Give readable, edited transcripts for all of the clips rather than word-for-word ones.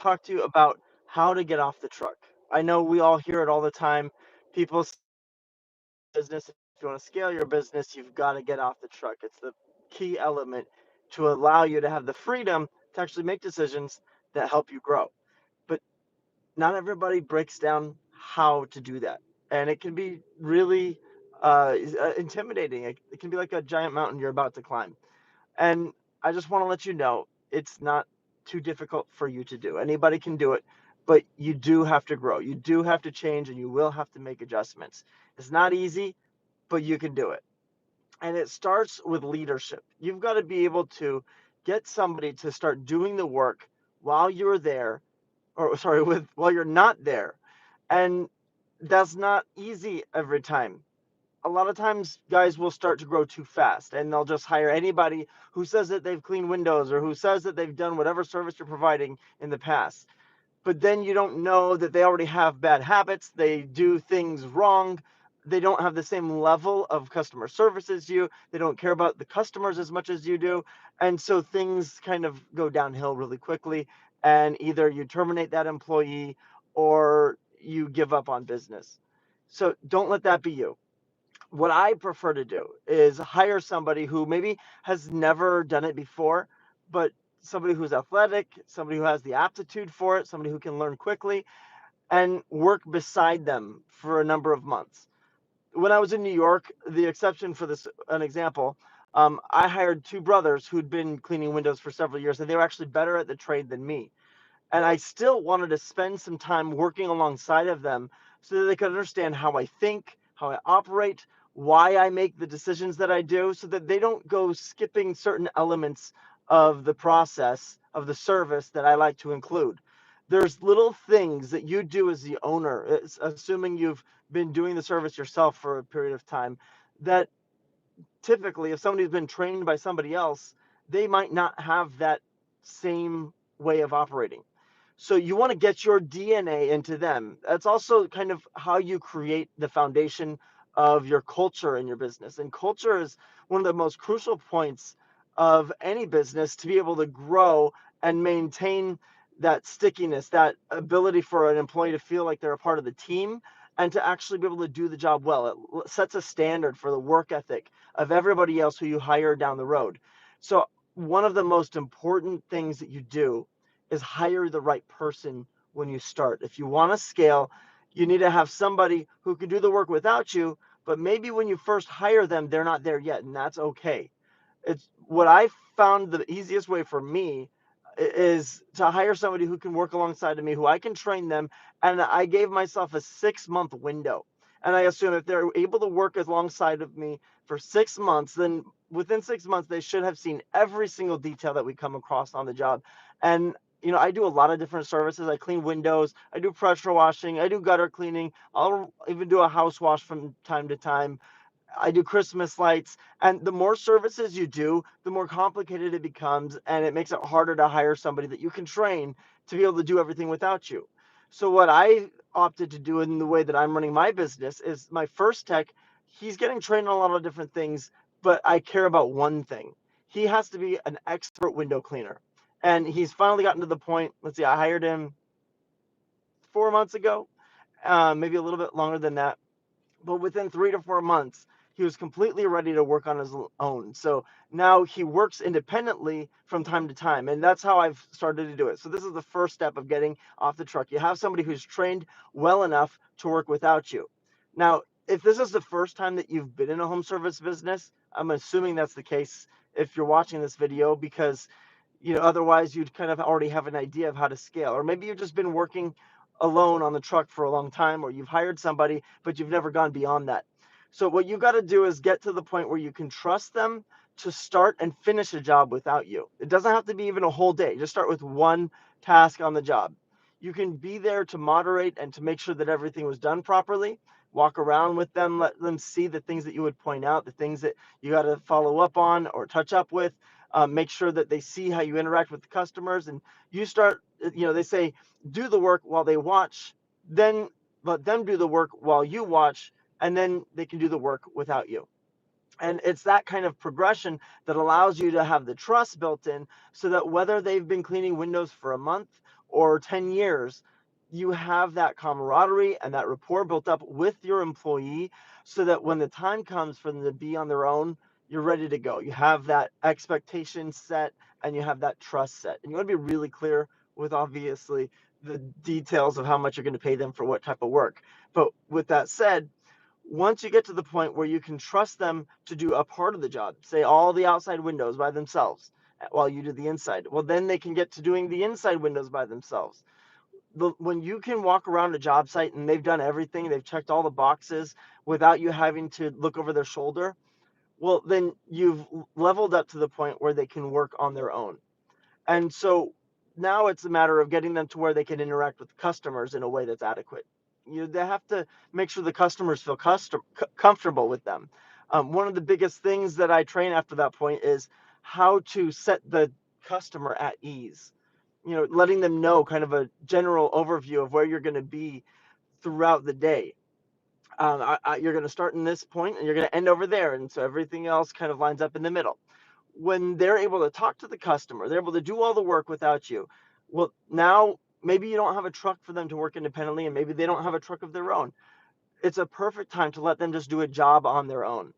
talk to you about how to get off the truck. I know we all hear it all the time. People say business, if you want to scale your business, you've got to get off the truck. It's the key element to allow you to have the freedom to actually make decisions that help you grow. But not everybody breaks down how to do that. And it can be really intimidating. It can be like a giant mountain you're about to climb. And I just want to let you know it's not too difficult for you to do. Anybody can do it, but you do have to grow. You do have to change and you will have to make adjustments. It's not easy, but you can do it. And it starts with leadership. You've got to be able to get somebody to start doing the work while you're there, or sorry, with while you're not there. And that's not easy every time. A lot of times guys will start to grow too fast and they'll just hire anybody who says that they've cleaned windows or who says that they've done whatever service you're providing in the past. But then you don't know that they already have bad habits, they do things wrong, they don't have the same level of customer service as you, they don't care about the customers as much as you do. And so things kind of go downhill really quickly, and either you terminate that employee or you give up on business. So don't let that be you. What I prefer to do is hire somebody who maybe has never done it before, but somebody who's athletic, somebody who has the aptitude for it, somebody who can learn quickly, and work beside them for a number of months. When I was in New York, the exception for this, an example, I hired two brothers who'd been cleaning windows for several years, and they were actually better at the trade than me. And I still wanted to spend some time working alongside of them so that they could understand how I think, how I operate, why I make the decisions that I do, so that they don't go skipping certain elements of the process of the service that I like to include. There's little things that you do as the owner, assuming you've been doing the service yourself for a period of time, that typically, if somebody's been trained by somebody else, they might not have that same way of operating. So you want to get your DNA into them. That's also kind of how you create the foundation of your culture in your business. And culture is one of the most crucial points of any business to be able to grow and maintain that stickiness, that ability for an employee to feel like they're a part of the team and to actually be able to do the job well. It sets a standard for the work ethic of everybody else who you hire down the road. So one of the most important things that you do is hire the right person when you start. If you want to scale, you need to have somebody who can do the work without you, but maybe when you first hire them, they're not there yet, and that's okay. It's what I found the easiest way for me is to hire somebody who can work alongside of me, who I can train them, and I gave myself a 6 month window. And I assume if they're able to work alongside of me for 6 months, then within 6 months they should have seen every single detail that we come across on the job. And I do a lot of different services. I clean windows, I do pressure washing, I do gutter cleaning. I'll even do a house wash from time to time. I do Christmas lights. And the more services you do, the more complicated it becomes. And it makes it harder to hire somebody that you can train to be able to do everything without you. So, what I opted to do in the way that I'm running my business is my first tech, he's getting trained on a lot of different things, but I care about one thing. He has to be an expert window cleaner. And he's finally gotten to the point. Let's see, I hired him 4 months ago, maybe a little bit longer than that, but within 3 to 4 months, he was completely ready to work on his own. So now he works independently from time to time. And that's how I've started to do it. So this is the first step of getting off the truck. You have somebody who's trained well enough to work without you. Now, if this is the first time that you've been in a home service business, I'm assuming that's the case if you're watching this video, because otherwise you'd kind of already have an idea of how to scale. Or maybe you've just been working alone on the truck for a long time, or you've hired somebody, but you've never gone beyond that. So what you got to do is get to the point where you can trust them to start and finish a job without you. It doesn't have to be even a whole day. Just start with one task on the job. You can be there to moderate and to make sure that everything was done properly. Walk around with them, let them see the things that you would point out, the things that you got to follow up on or touch up with. Make sure that they see how you interact with the customers, and you start. They say do the work while they watch, then let them do the work while you watch, and then they can do the work without you. And it's that kind of progression that allows you to have the trust built in so that whether they've been cleaning windows for a month or 10 years, you have that camaraderie and that rapport built up with your employee so that when the time comes for them to be on their own, you're ready to go. You have that expectation set and you have that trust set. And you want to be really clear with obviously the details of how much you're going to pay them for what type of work. But with that said, once you get to the point where you can trust them to do a part of the job, say all the outside windows by themselves while you do the inside, well, then they can get to doing the inside windows by themselves. When you can walk around a job site and they've done everything, they've checked all the boxes without you having to look over their shoulder, well, then you've leveled up to the point where they can work on their own. And so now it's a matter of getting them to where they can interact with customers in a way that's adequate. They have to make sure the customers feel comfortable with them. One of the biggest things that I train after that point is how to set the customer at ease. Letting them know kind of a general overview of where you're going to be throughout the day. You're going to start in this point and you're going to end over there. And so everything else kind of lines up in the middle. When they're able to talk to the customer, they're able to do all the work without you. Well, now maybe you don't have a truck for them to work independently and maybe they don't have a truck of their own. It's a perfect time to let them just do a job on their own.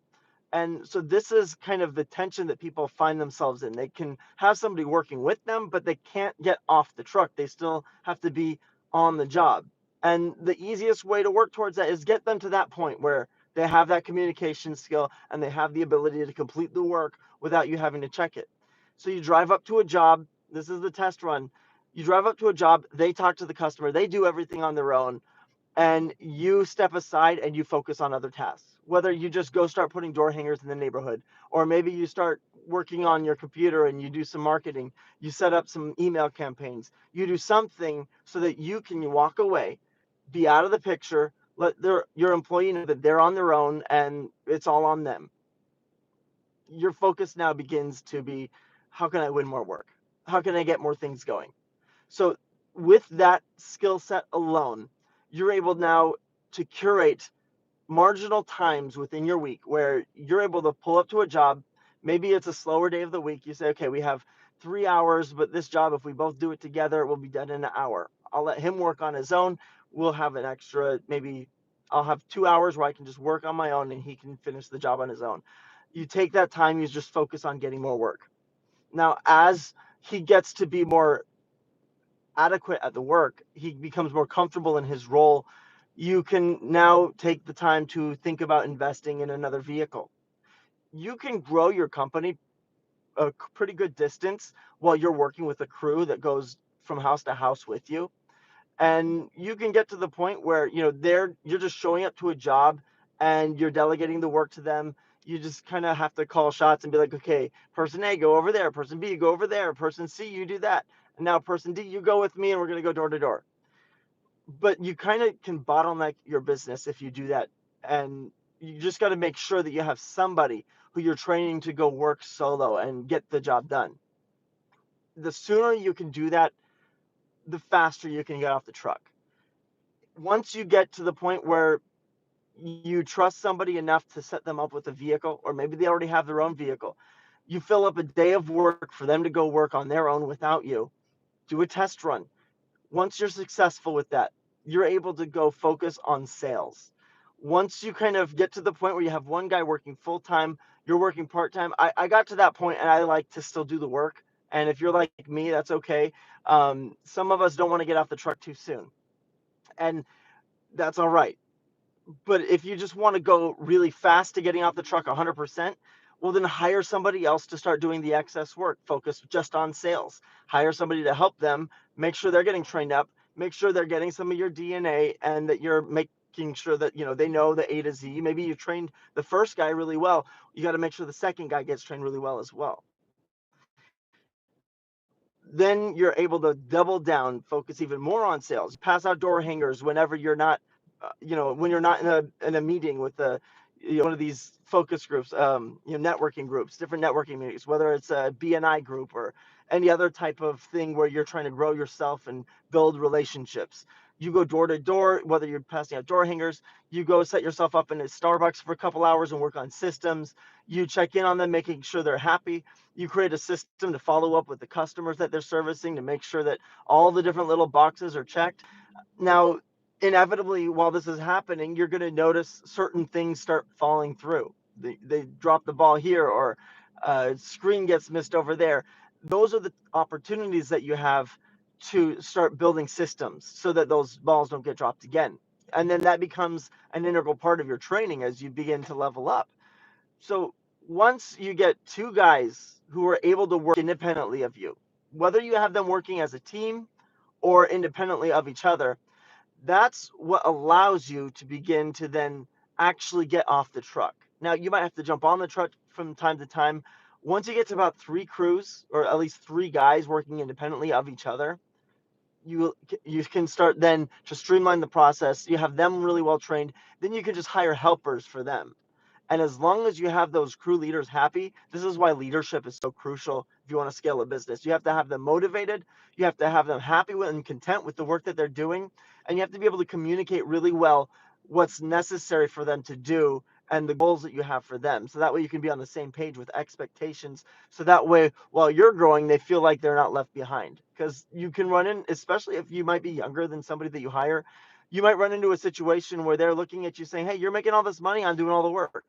And so this is kind of the tension that people find themselves in. They can have somebody working with them, but they can't get off the truck. They still have to be on the job. And the easiest way to work towards that is get them to that point where they have that communication skill and they have the ability to complete the work without you having to check it. So you drive up to a job. This is the test run. You drive up to a job, they talk to the customer, they do everything on their own, and you step aside and you focus on other tasks. Whether you just go start putting door hangers in the neighborhood, or maybe you start working on your computer and you do some marketing, you set up some email campaigns, you do something so that you can walk away, be out of the picture, let your employee know that they're on their own and it's all on them. Your focus now begins to be, how can I win more work? How can I get more things going? So with that skill set alone, you're able now to curate marginal times within your week where you're able to pull up to a job. Maybe it's a slower day of the week. You say, okay, we have 3 hours, but this job, if we both do it together, it will be done in an hour. I'll let him work on his own. We'll have an extra, maybe I'll have 2 hours where I can just work on my own and he can finish the job on his own. You take that time, you just focus on getting more work. Now, as he gets to be more adequate at the work, he becomes more comfortable in his role. You can now take the time to think about investing in another vehicle. You can grow your company a pretty good distance while you're working with a crew that goes from house to house with you. And you can get to the point where, you're just showing up to a job and you're delegating the work to them. You just kind of have to call shots and be like, okay, person A, go over there. Person B, go over there. Person C, you do that. And now person D, you go with me and we're going to go door to door. But you kind of can bottleneck your business if you do that. And you just got to make sure that you have somebody who you're training to go work solo and get the job done. The sooner you can do that, the faster you can get off the truck. Once you get to the point where you trust somebody enough to set them up with a vehicle, or maybe they already have their own vehicle, you fill up a day of work for them to go work on their own without you. Do a test run. Once you're successful with that, you're able to go focus on sales. Once you kind of get to the point where you have one guy working full time, you're working part time. I got to that point and I like to still do the work. And if you're like me, that's okay. Some of us don't want to get off the truck too soon. And that's all right. But if you just want to go really fast to getting off the truck 100%, well, then hire somebody else to start doing the excess work. Focus just on sales. Hire somebody to help them. Make sure they're getting trained up. Make sure they're getting some of your DNA and that you're making sure that they know the A to Z. Maybe you trained the first guy really well. You got to make sure the second guy gets trained really well as well. Then you're able to double down, focus even more on sales. Pass out door hangers whenever you're not, when you're not in a meeting with one of these focus groups, networking groups, different networking meetings, whether it's a BNI group or any other type of thing where you're trying to grow yourself and build relationships. You go door to door, whether you're passing out door hangers, you go set yourself up in a Starbucks for a couple hours and work on systems. You check in on them, making sure they're happy. You create a system to follow up with the customers that they're servicing to make sure that all the different little boxes are checked. Now, inevitably, while this is happening, you're going to notice certain things start falling through. They drop the ball here, or screen gets missed over there. Those are the opportunities that you have to start building systems so that those balls don't get dropped again. And then that becomes an integral part of your training as you begin to level up. So once you get two guys who are able to work independently of you, whether you have them working as a team or independently of each other, that's what allows you to begin to then actually get off the truck. Now, you might have to jump on the truck from time to time. Once you get to about three crews, or at least three guys working independently of each other, you can start then to streamline the process. You have them really well trained. Then you can just hire helpers for them. And as long as you have those crew leaders happy, this is why leadership is so crucial if you want to scale a business. You have to have them motivated, you have to have them happy with and content with the work that they're doing, and you have to be able to communicate really well what's necessary for them to do and the goals that you have for them. So that way you can be on the same page with expectations. So that way, while you're growing, they feel like they're not left behind. Because you can run in, especially if you might be younger than somebody that you hire, you might run into a situation where they're looking at you saying, "Hey, you're making all this money, I'm doing all the work."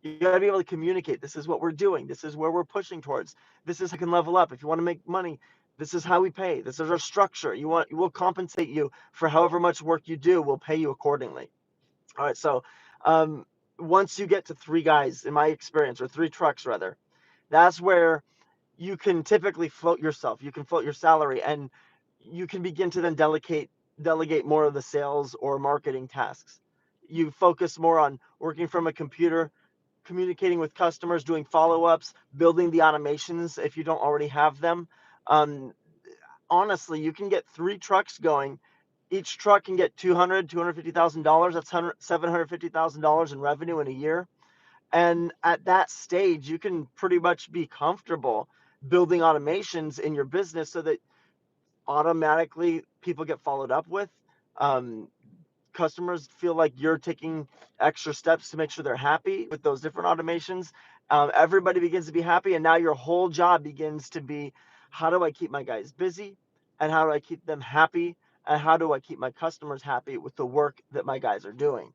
You got to be able to communicate. This is what we're doing. This is where we're pushing towards. This is how you can level up. If you want to make money, this is how we pay. This is our structure. We'll compensate you for however much work you do. We'll pay you accordingly. All right. So um, once you get to three guys, in my experience, or three trucks rather, that's where you can typically float yourself. You can float your salary, and you can begin to then delegate more of the sales or marketing tasks. You focus more on working from a computer, communicating with customers, doing follow-ups, building the automations if you don't already have them. Um, Honestly, you can get three trucks going. Each truck can get $250,000. That's $750,000 in revenue in a year. And at that stage, you can pretty much be comfortable building automations in your business so that automatically people get followed up with. Um, Customers feel like you're taking extra steps to make sure they're happy with those different automations. Everybody begins to be happy, and now your whole job begins to be, how do I keep my guys busy, and how do I keep them happy, and how do I keep my customers happy with the work that my guys are doing?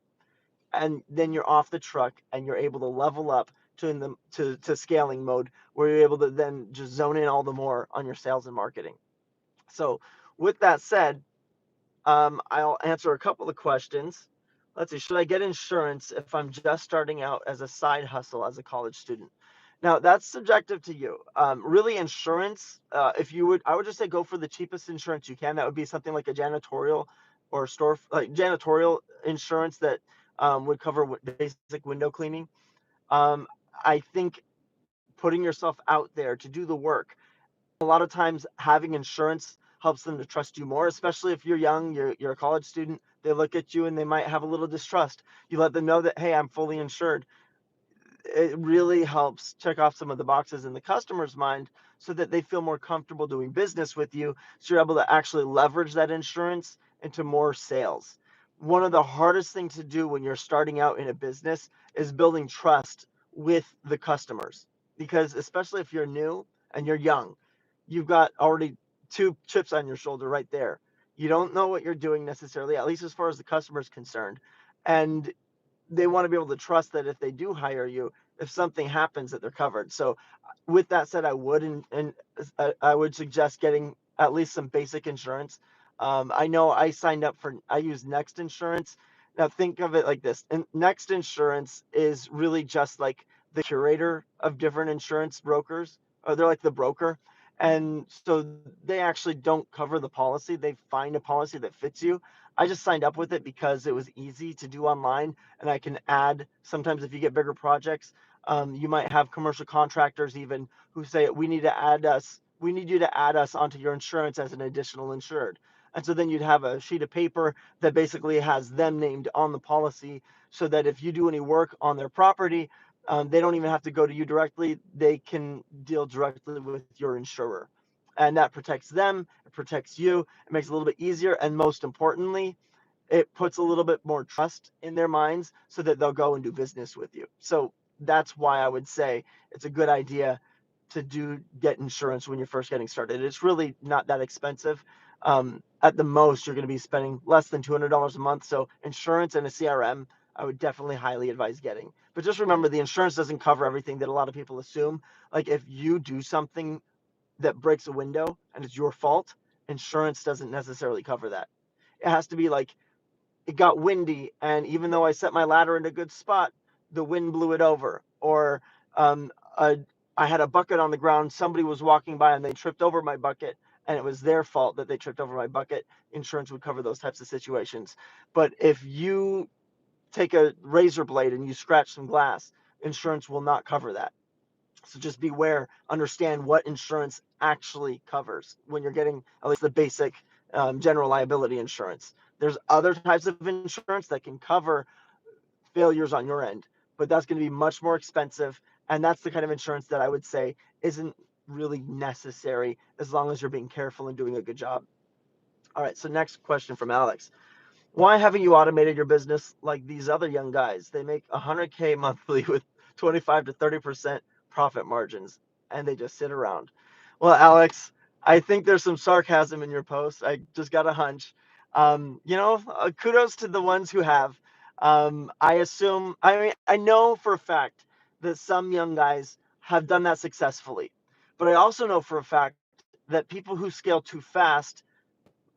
And then you're off the truck, and you're able to level up to scaling mode, where you're able to then just zone in all the more on your sales and marketing. So, with that said, I'll answer a couple of questions. Let's see. Should I get insurance if I'm just starting out as a side hustle as a college student? Now, that's subjective to you. Really, insurance, if you would, I would just say go for the cheapest insurance you can. That would be something like a janitorial or store, like janitorial insurance that would cover basic window cleaning. Um, I think putting yourself out there to do the work, a lot of times having insurance helps them to trust you more, especially if you're young, you're a college student. They look at you and they might have a little distrust. You let them know that, hey, I'm fully insured. It really helps check off some of the boxes in the customer's mind so that they feel more comfortable doing business with you. So you're able to actually leverage that insurance into more sales. One of the hardest things to do when you're starting out in a business is building trust with the customers, because especially if you're new and you're young, you've got already two chips on your shoulder right there. You don't know what you're doing necessarily, at least as far as the customer is concerned. And they want to be able to trust that if they do hire you, if something happens, that they're covered. So with that said, I would suggest getting at least some basic insurance. I know I use Next Insurance. Now think of it like this. And Next Insurance is really just like the curator of different insurance brokers, or they're like the broker. And so they actually don't cover the policy. They find a policy that fits you. I just signed up with it because it was easy to do online, and I can add. Sometimes if you get bigger projects, you might have commercial contractors even who say, we need you to add us onto your insurance as an additional insured. And so then you'd have a sheet of paper that basically has them named on the policy, so that if you do any work on their property, They don't even have to go to you directly. They can deal directly with your insurer. And that protects them, it protects you, it makes it a little bit easier. And most importantly, it puts a little bit more trust in their minds so that they'll go and do business with you. So that's why I would say it's a good idea to get insurance when you're first getting started. It's really not that expensive. At the most, you're going to be spending less than $200 a month. So insurance and a CRM, I would definitely highly advise getting. But just remember, the insurance doesn't cover everything that a lot of people assume. Like if you do something that breaks a window and it's your fault, insurance doesn't necessarily cover that. It has to be like it got windy, and even though I set my ladder in a good spot, the wind blew it over. Or um, a, I had a bucket on the ground. Somebody was walking by and they tripped over my bucket, and it was their fault that they tripped over my bucket. Insurance would cover those types of situations. But if you take a razor blade and you scratch some glass, insurance will not cover that. So just beware, understand what insurance actually covers when you're getting at least the basic general liability insurance. There's other types of insurance that can cover failures on your end, but that's going to be much more expensive. And that's the kind of insurance that I would say isn't really necessary as long as you're being careful and doing a good job. All right, so next question from Alex. Why haven't you automated your business like these other young guys? They make 100K monthly with 25 to 30% profit margins, and they just sit around. Well, Alex, I think there's some sarcasm in your post. I just got a hunch. Kudos to the ones who have. I mean, I know for a fact that some young guys have done that successfully, but I also know for a fact that people who scale too fast,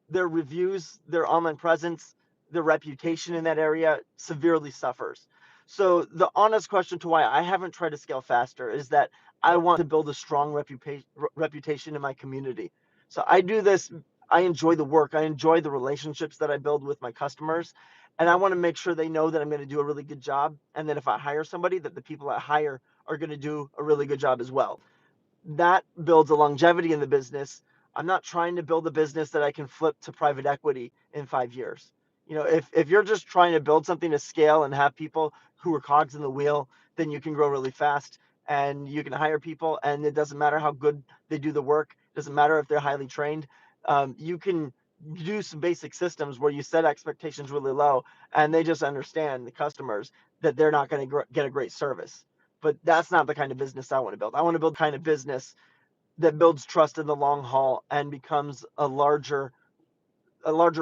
their reviews, their online presence, their reputation in that area severely suffers. So the honest question to why I haven't tried to scale faster is that I want to build a strong reputation in my community. So I do this. I enjoy the work. I enjoy the relationships that I build with my customers. And I want to make sure they know that I'm going to do a really good job. And that if I hire somebody, that the people I hire are going to do a really good job as well. That builds a longevity in the business. I'm not trying to build a business that I can flip to private equity in 5 years. If you're just trying to build something to scale and have people who are cogs in the wheel, then you can grow really fast and you can hire people, and it doesn't matter how good they do the work. It doesn't matter if they're highly trained. You can do some basic systems where you set expectations really low and they just understand the customers that they're not going to get a great service. But that's not the kind of business I want to build. I want to build the kind of business that builds trust in the long haul and becomes a larger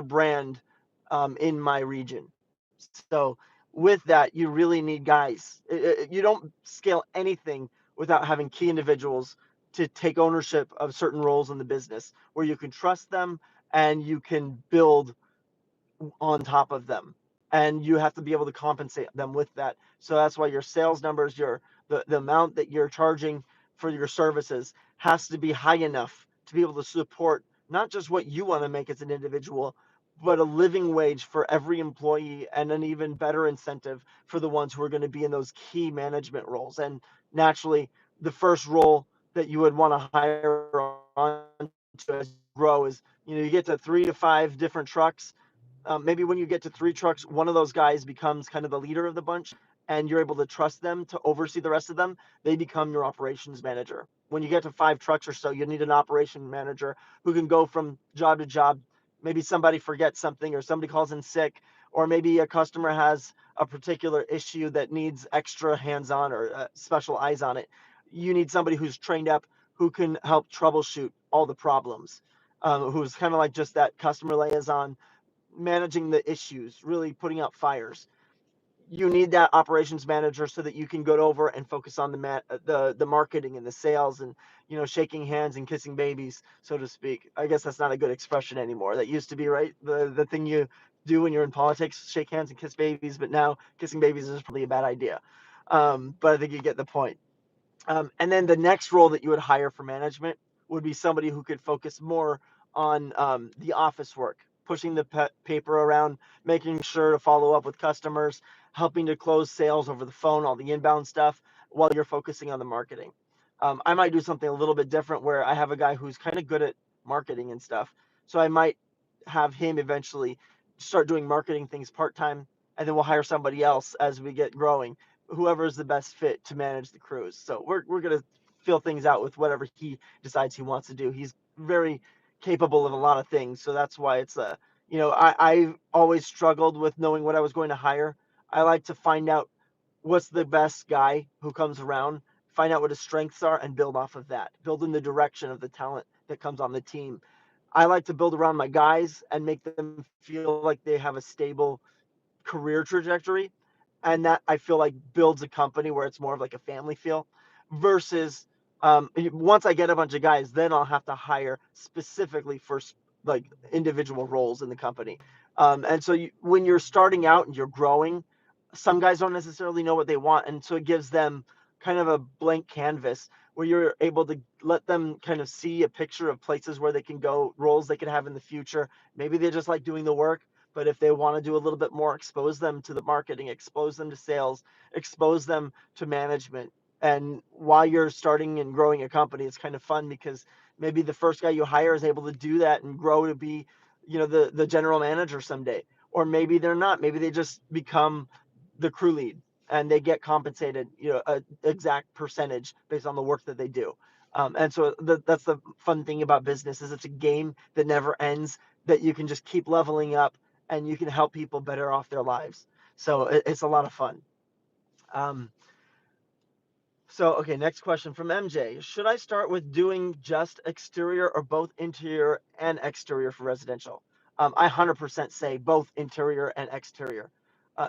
brand in my region. So with that, you really need guys. You don't scale anything without having key individuals to take ownership of certain roles in the business where you can trust them and you can build on top of them, and you have to be able to compensate them with that. So that's why your sales numbers, the amount that you're charging for your services has to be high enough to be able to support not just what you want to make as an individual, but a living wage for every employee and an even better incentive for the ones who are going to be in those key management roles. And naturally, the first role that you would want to hire on to as you grow is, you get to 3 to 5 different trucks. Maybe when you get to 3 trucks, one of those guys becomes kind of the leader of the bunch, and you're able to trust them to oversee the rest of them. They become your operations manager. When you get to 5 trucks or so, you need an operation manager who can go from job to job. Maybe somebody forgets something, or somebody calls in sick, or maybe a customer has a particular issue that needs extra hands on or special eyes on it. You need somebody who's trained up, who can help troubleshoot all the problems, who's kind of like just that customer liaison, managing the issues, really putting out fires. You need that operations manager so that you can go over and focus on the marketing and the sales, and shaking hands and kissing babies, so to speak. I guess that's not a good expression anymore. That used to be, right, the thing you do when you're in politics, shake hands and kiss babies. But now kissing babies is probably a bad idea. But I think you get the point. And then the next role that you would hire for management would be somebody who could focus more on the office work, pushing the paper around, making sure to follow up with customers, helping to close sales over the phone, all the inbound stuff, while you're focusing on the marketing. I might do something a little bit different where I have a guy who's kind of good at marketing and stuff. So I might have him eventually start doing marketing things part time, and then we'll hire somebody else as we get growing whoever is the best fit to manage the crews. So we're gonna fill things out with whatever he decides he wants to do. He's very capable of a lot of things, so that's why it's a I've always struggled with knowing what I was going to hire. I like to find out what's the best guy who comes around, find out what his strengths are, and build off of that. Build in the direction of the talent that comes on the team. I like to build around my guys and make them feel like they have a stable career trajectory, and that I feel like builds a company where it's more of like a family feel versus once I get a bunch of guys, then I'll have to hire specifically for like individual roles in the company. And so when you're starting out and you're growing, some guys don't necessarily know what they want, and so it gives them kind of a blank canvas where you're able to let them kind of see a picture of places where they can go, roles they could have in the future. Maybe they just like doing the work, but if they want to do a little bit more, expose them to the marketing, expose them to sales, expose them to management. And while you're starting and growing a company, it's kind of fun because maybe the first guy you hire is able to do that and grow to be, the general manager someday. Or maybe they're not. Maybe they just become the crew lead and they get compensated, a exact percentage based on the work that they do. And so that's the fun thing about business is it's a game that never ends, that you can just keep leveling up and you can help people better off their lives. So it's a lot of fun. Um, okay, next question from MJ. Should I start with doing just exterior or both interior and exterior for residential? I 100% say both interior and exterior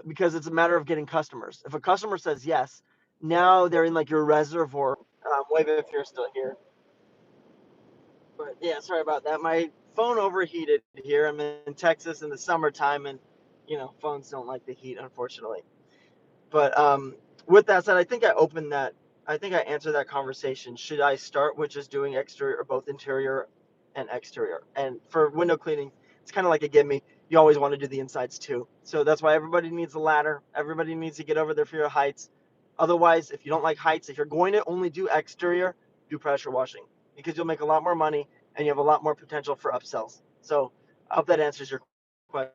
because it's a matter of getting customers. If a customer says yes, now they're in like your reservoir. Wave if you're still here. But yeah, sorry about that. My phone overheated here. I'm in Texas in the summertime, and phones don't like the heat, unfortunately. But with that said, I think I opened that. I think I answered that conversation. Should I start with just doing exterior or both interior and exterior? And for window cleaning, it's kind of like a gimme. You always want to do the insides too. So that's why everybody needs a ladder. Everybody needs to get over their fear of heights. Otherwise, if you don't like heights, if you're going to only do exterior, do pressure washing because you'll make a lot more money and you have a lot more potential for upsells. So I hope that answers your question.